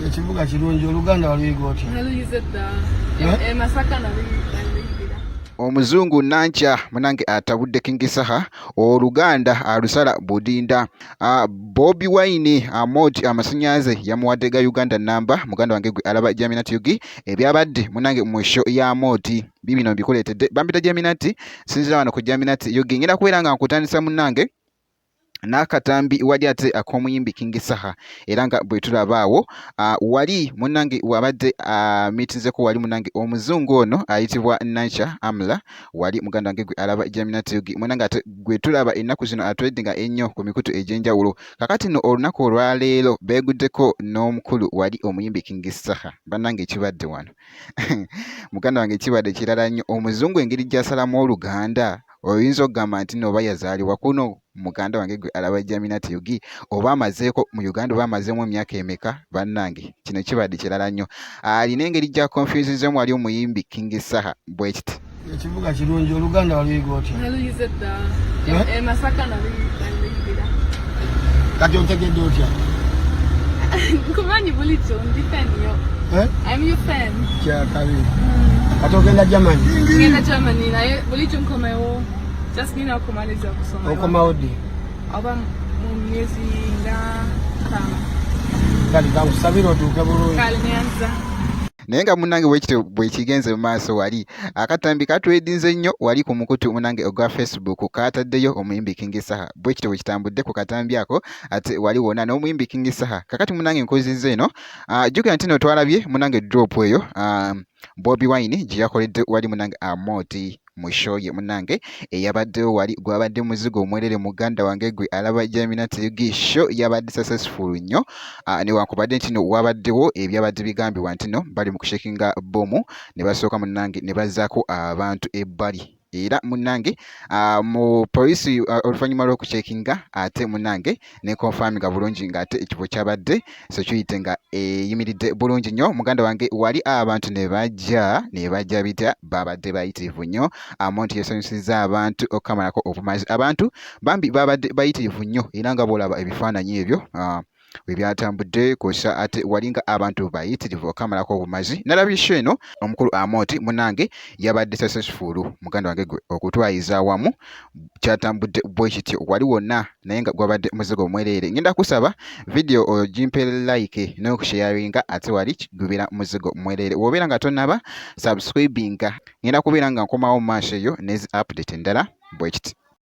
Ekibuga kirungi Oluganda waluyiga otya? Naluyize dda. Masaka naluyigira. Omuzungu Nankya munange atabudde King Saha, Oluganda alusala budinda. Bobi Wine Amoti amasannyalaze yamuwadde ga Uganda namba. Muganda wange gwe alaba Jaminati Yugi ebyabadde munange mu show ya Amoti bibino bikuleetedde bambita Jaminati sinzira wano ku Jaminati Yugi ngenda kubeera nga nkutandisa munange n'akatambi wali ate ak'omuyimbi King Saha era nga bwe tulabaawo wali munange wabadde miitinzeko wali munange omuzungu ono ayitibwa Nankya Amla wali muganda wange gwe alaba Jaminati Yugi munange ate gwe tulaba ennaku zino atweddinga ennyo ku mikutu egy'enjawulo kakati nno olunaku olwaleero beeguddeko n'omukulu wali omuyimbi King Saha bannange ekibadde wano muganda wange ekibadde kirala nnyo omuzungu engeri gy'asalamu Oluganda oyinza okugamba nti no oba yazaalibwa kuno muganda wange gwe alaba Jaminati Yugi oba amazeeko mu Uganda oba amazeemu emyaka emeka bannange kino kibadde kirala nnyo alina engeri gya confusizemu wali omuyimbi King Saha bwe kiti ekibuga kirungi Oluganda waluyiga otya? Naluyize dda. Masaka naluyigira. Kati otegedde otya? Nkumanyi bulijjo ndi fan yo. I'm your fan. Kyakabi. Kati ogenda Germany? Ngenda Germany naye bulijjo nkomewo. Just nina okumaliza kusoma. Okomawo ddi? Oba mu myezi nga 5. Kati kankusabira otuuke bulungi. Kale nyanza. naye nga munange bwe kigenze mu maaso wali akatambi katwedinze nnyo wali ku mukutu munange ogwa Facebook kataddeyo omuyimbi King Saha bwe kityo bwe kitambudde ku katambi ako ate wali wona n'omuyimbi King Saha kakati munange nkozizza eno jjukira nti no twalabye munange drop eyo Bobi Wine gye yakoledde wali munange Amoti mu show ye munange eyabaddewo wali gwabadde muzigo omwerere muganda wange gwe alaba Jaminati Yugi show yabadde successful nnyo newankubadde nti no wabaddewo ebyabadde bigambibwa nti no bali mu kushekinga bomu ne basooka munange ne bazzaako abantu ebbali era munange mu poliisi oluvannyuma lw'okucekinga ate munange ne confirminga bulungi nga ate ekifo kyabadde security nga eyimiridde bulungi nnyo muganda wange wali abantu ne bajja bitya babadde bayitirivu nnyo Amonti yasanyusizza abantu okukamalako obumazi abantu bambi babadde bayitirivu nnyo era nga bw'olaba ebifaananyi ebyo webyatambudde kosa ate walinga abantu bayitirivu okamalako obumazi nalabisho eno omukulu Amoti munange yabadde successful muganda wange gwe okutwayiza awamu kyatambudde bwe kityo wali wonna naye nga gwabadde muzigo omwereere ngenda kusaba video ogimpe like n'okusharinga ate wali gubira muzigo omwereere wobeera nga tonnaba subscribinga ngenda kubeera nga nkomawo mu maaso eyo nezi update endala bwe kiti